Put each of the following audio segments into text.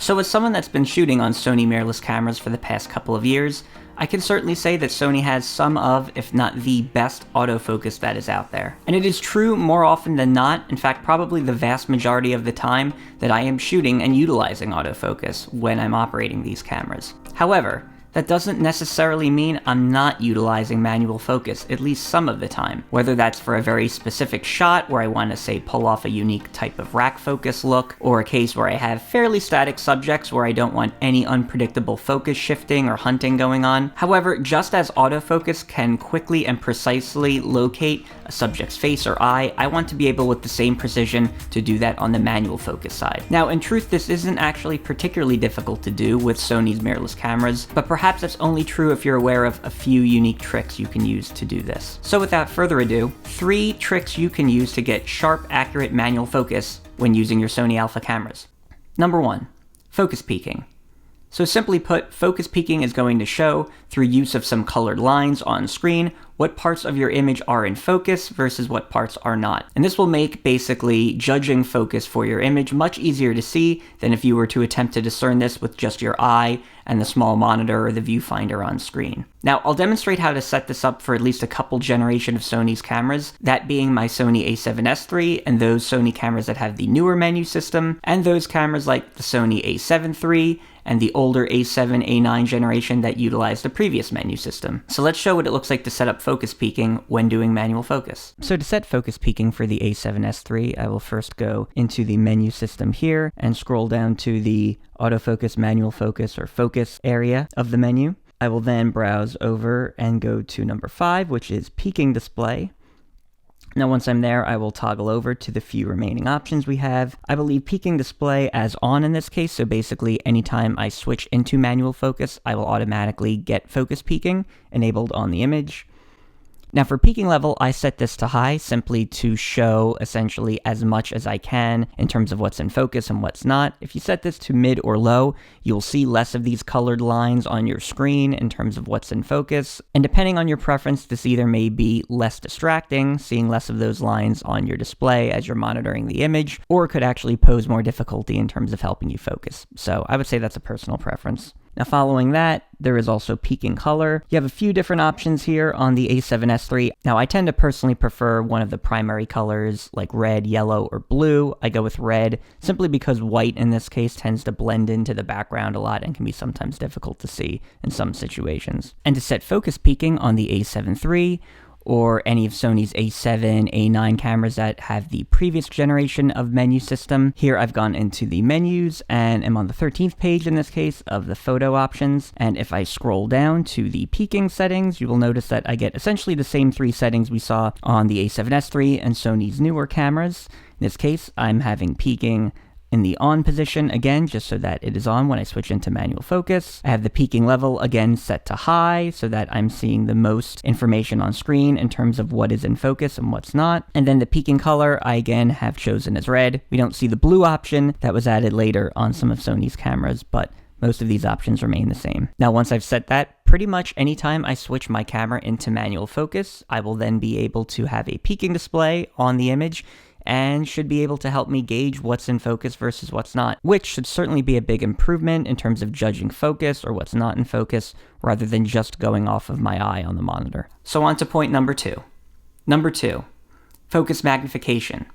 So as someone that's been shooting on Sony mirrorless cameras for the past couple of years, I can certainly say that Sony has some of, if not the best autofocus that is out there. And it is true more often than not, in fact probably the vast majority of the time, that I am shooting and utilizing autofocus when I'm operating these cameras. However, that doesn't necessarily mean I'm not utilizing manual focus, at least some of the time. Whether that's for a very specific shot where I want to, say, pull off a unique type of rack focus look, or a case where I have fairly static subjects where I don't want any unpredictable focus shifting or hunting going on. However, just as autofocus can quickly and precisely locate a subject's face or eye, I want to be able with the same precision to do that on the manual focus side. Now, in truth, this isn't actually particularly difficult to do with Sony's mirrorless cameras, but perhaps that's only true if you're aware of a few unique tricks you can use to do this. So without further ado, 3 tricks you can use to get sharp, accurate manual focus when using your Sony Alpha cameras. Number 1, focus peaking. So simply put, focus peaking is going to show, through use of some colored lines on screen, what parts of your image are in focus versus what parts are not. And this will make basically judging focus for your image much easier to see than if you were to attempt to discern this with just your eye and the small monitor or the viewfinder on screen. Now, I'll demonstrate how to set this up for at least a couple generation of Sony's cameras, that being my Sony a7S III and those Sony cameras that have the newer menu system, and those cameras like the Sony a7 III and the older a7, a9 generation that utilized the previous menu system. So let's show what it looks like to set up focus peaking when doing manual focus. So to set focus peaking for the a7S III, I will first go into the menu system here and scroll down to the autofocus, manual focus, or focus area of the menu. I will then browse over and go to number 5, which is peaking display. Now once I'm there, I will toggle over to the few remaining options we have. I will leave peaking display as on in this case, so basically anytime I switch into manual focus, I will automatically get focus peaking enabled on the image. Now for peaking level, I set this to high simply to show essentially as much as I can in terms of what's in focus and what's not. If you set this to mid or low, you'll see less of these colored lines on your screen in terms of what's in focus. And depending on your preference, this either may be less distracting, seeing less of those lines on your display as you're monitoring the image, or could actually pose more difficulty in terms of helping you focus. So I would say that's a personal preference. Now following that, there is also peaking color. You have a few different options here on the a7S III. Now I tend to personally prefer one of the primary colors like red, yellow, or blue. I go with red simply because white in this case tends to blend into the background a lot and can be sometimes difficult to see in some situations. And to set focus peaking on the a7 III, or any of Sony's a7, a9 cameras that have the previous generation of menu system. Here I've gone into the menus and am on the 13th page in this case of the photo options. And if I scroll down to the peaking settings, you will notice that I get essentially the same 3 settings we saw on the a7S III and Sony's newer cameras. In this case, I'm having peaking in the on position again, just so that it is on when I switch into manual focus. I have the peaking level again set to high so that I'm seeing the most information on screen in terms of what is in focus and what's not. And then the peaking color I again have chosen as red. We don't see the blue option that was added later on some of Sony's cameras, but most of these options remain the same. Now once I've set that, pretty much anytime I switch my camera into manual focus, I will then be able to have a peaking display on the image and should be able to help me gauge what's in focus versus what's not, which should certainly be a big improvement in terms of judging focus or what's not in focus, rather than just going off of my eye on the monitor. So on to point number 2. Number 2, focus magnification.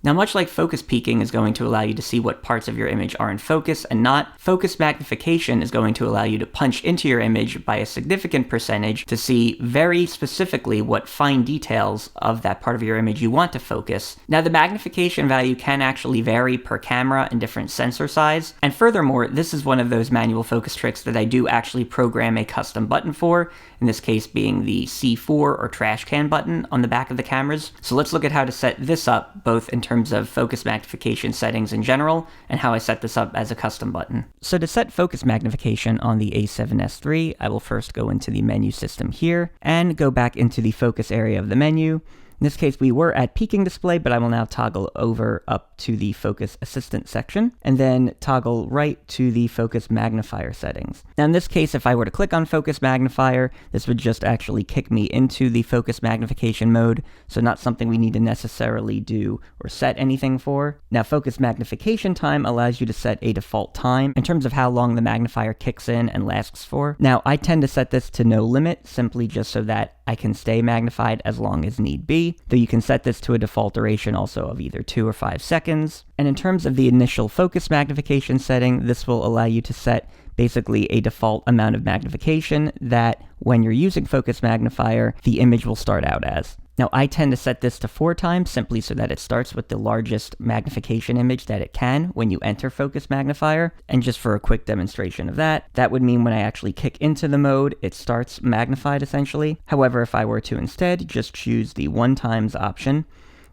Now, much like focus peaking is going to allow you to see what parts of your image are in focus and not, focus magnification is going to allow you to punch into your image by a significant percentage to see very specifically what fine details of that part of your image you want to focus. Now, the magnification value can actually vary per camera and different sensor size, and furthermore, this is one of those manual focus tricks that I do actually program a custom button for, in this case being the C4 or trash can button on the back of the cameras. So let's look at how to set this up, both in terms of focus magnification settings in general, and how I set this up as a custom button. So to set focus magnification on the a7S III, I will first go into the menu system here, and go back into the focus area of the menu. In this case, we were at peaking display, but I will now toggle over up to the focus assistant section, and then toggle right to the focus magnifier settings. Now in this case, if I were to click on focus magnifier, this would just actually kick me into the focus magnification mode, so not something we need to necessarily do or set anything for. Now focus magnification time allows you to set a default time in terms of how long the magnifier kicks in and lasts for. Now I tend to set this to no limit, simply just so that I can stay magnified as long as need be, though you can set this to a default duration also of either 2 or 5 seconds. And in terms of the initial focus magnification setting, this will allow you to set basically a default amount of magnification that when you're using focus magnifier, the image will start out as. Now I tend to set this to 4 times simply so that it starts with the largest magnification image that it can when you enter focus magnifier. And just for a quick demonstration of that, that would mean when I actually kick into the mode, it starts magnified essentially. However, if I were to instead just choose the 1 times option,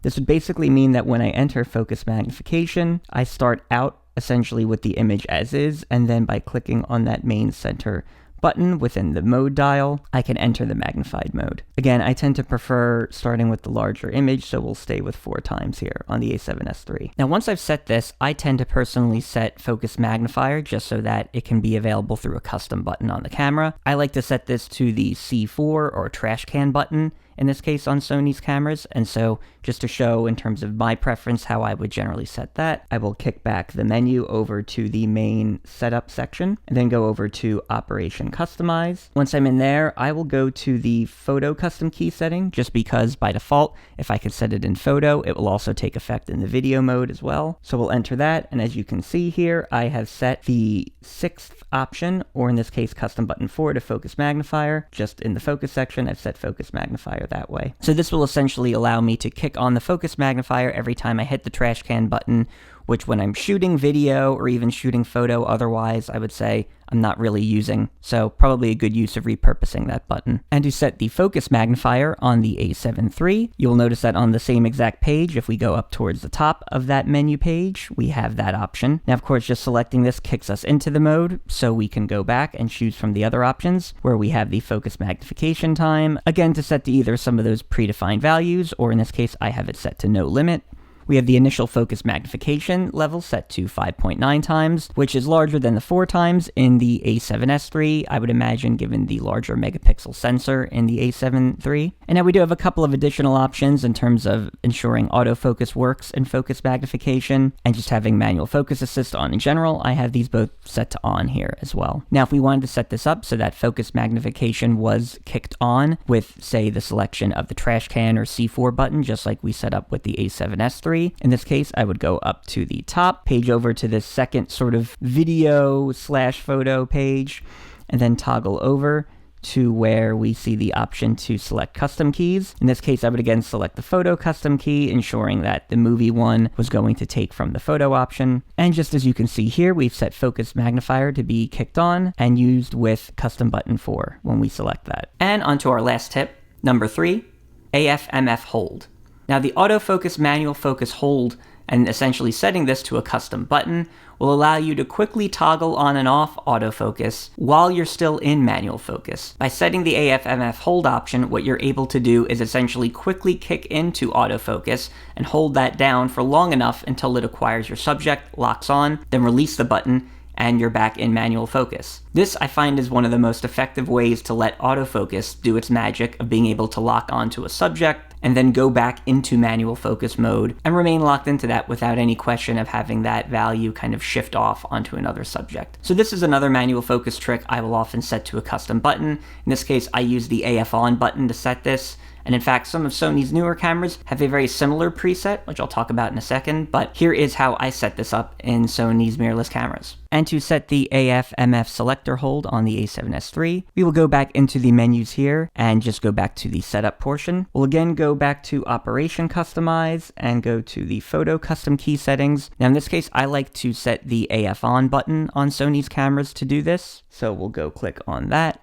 this would basically mean that when I enter focus magnification, I start out essentially with the image as is, and then by clicking on that main center button within the mode dial, I can enter the magnified mode. Again, I tend to prefer starting with the larger image, so we'll stay with 4 times here on the a7S III. Now once I've set this, I tend to personally set focus magnifier just so that it can be available through a custom button on the camera. I like to set this to the C4 or trash can button, in this case on Sony's cameras, and so just to show in terms of my preference how I would generally set that, I will kick back the menu over to the main setup section, and then go over to Operation Customize. Once I'm in there, I will go to the photo custom key setting, just because by default, if I could set it in photo, it will also take effect in the video mode as well. So we'll enter that, and as you can see here, I have set the 6th option, or in this case custom button 4 to focus magnifier. Just in the focus section, I've set focus magnifier that way. So this will essentially allow me to kick on the focus magnifier every time I hit the trash can button, which when I'm shooting video or even shooting photo otherwise, I would say I'm not really using, so probably a good use of repurposing that button. And to set the focus magnifier on the a7 III, you'll notice that on the same exact page, if we go up towards the top of that menu page, we have that option. Now of course, just selecting this kicks us into the mode, so we can go back and choose from the other options, where we have the focus magnification time, again to set to either some of those predefined values, or in this case I have it set to no limit. We have the initial focus magnification level set to 5.9 times, which is larger than the 4 times in the a7S III, I would imagine, given the larger megapixel sensor in the a7 III. And now we do have a couple of additional options in terms of ensuring autofocus works in focus magnification, and just having manual focus assist on in general. I have these both set to on here as well. Now if we wanted to set this up so that focus magnification was kicked on with, say, the selection of the trash can or C4 button, just like we set up with the a7S III, in this case, I would go up to the top, page over to this second sort of video / photo page, and then toggle over to where we see the option to select custom keys. In this case, I would again select the photo custom key, ensuring that the movie one was going to take from the photo option. And just as you can see here, we've set focus magnifier to be kicked on and used with custom button 4 when we select that. And onto our last tip, number 3, AF/MF hold. Now the autofocus manual focus hold, and essentially setting this to a custom button, will allow you to quickly toggle on and off autofocus while you're still in manual focus. By setting the AF/MF hold option, what you're able to do is essentially quickly kick into autofocus and hold that down for long enough until it acquires your subject, locks on, then release the button, and you're back in manual focus. This, I find, is one of the most effective ways to let autofocus do its magic of being able to lock onto a subject and then go back into manual focus mode and remain locked into that without any question of having that value kind of shift off onto another subject. So this is another manual focus trick I will often set to a custom button. In this case, I use the AF on button to set this. And in fact, some of Sony's newer cameras have a very similar preset, which I'll talk about in a second, but here is how I set this up in Sony's mirrorless cameras. And to set the AF/MF selector hold on the a7S III, we will go back into the menus here and just go back to the setup portion. We'll again go back to Operation Customize and go to the photo custom key settings. Now in this case, I like to set the AF on button on Sony's cameras to do this, so we'll go click on that.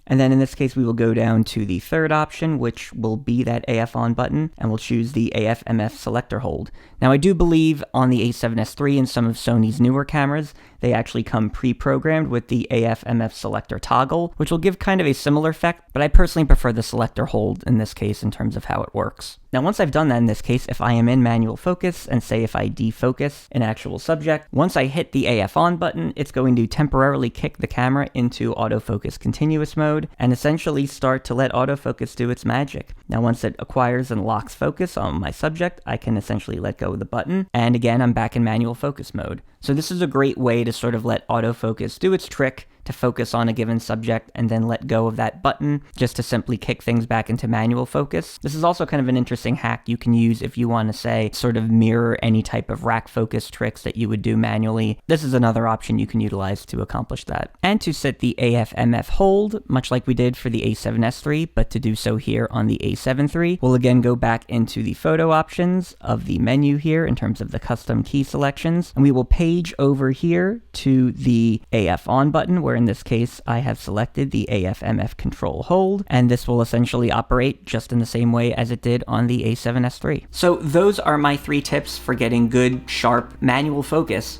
And then in this case, we will go down to the 3rd option, which will be that AF on button, and we'll choose the AF/MF selector hold. Now, I do believe on the a7S III and some of Sony's newer cameras, they actually come pre-programmed with the AF/MF selector toggle, which will give kind of a similar effect, but I personally prefer the selector hold in this case in terms of how it works. Now, once I've done that in this case, if I am in manual focus, and say if I defocus an actual subject, once I hit the AF on button, it's going to temporarily kick the camera into autofocus continuous mode, and essentially start to let autofocus do its magic. Now, once it acquires and locks focus on my subject, I can essentially let go of the button, and again, I'm back in manual focus mode. So this is a great way to sort of let autofocus do its trick, to focus on a given subject and then let go of that button just to simply kick things back into manual focus. This is also kind of an interesting hack you can use if you want to, say, sort of mirror any type of rack focus tricks that you would do manually. This is another option you can utilize to accomplish that. And to set the AF/MF hold, much like we did for the a7S III, but to do so here on the a7 III, we'll again go back into the photo options of the menu here in terms of the custom key selections, and we will page over here to the AF on button, where in this case I have selected the AF/MF control hold, and this will essentially operate just in the same way as it did on the a7S III. So those are my 3 tips for getting good, sharp, manual focus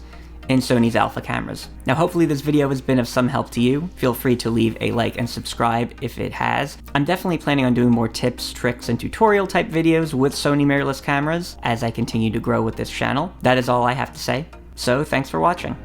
in Sony's Alpha cameras. Now, hopefully this video has been of some help to you. Feel free to leave a like and subscribe if it has. I'm definitely planning on doing more tips, tricks, and tutorial type videos with Sony mirrorless cameras as I continue to grow with this channel. That is all I have to say. So thanks for watching.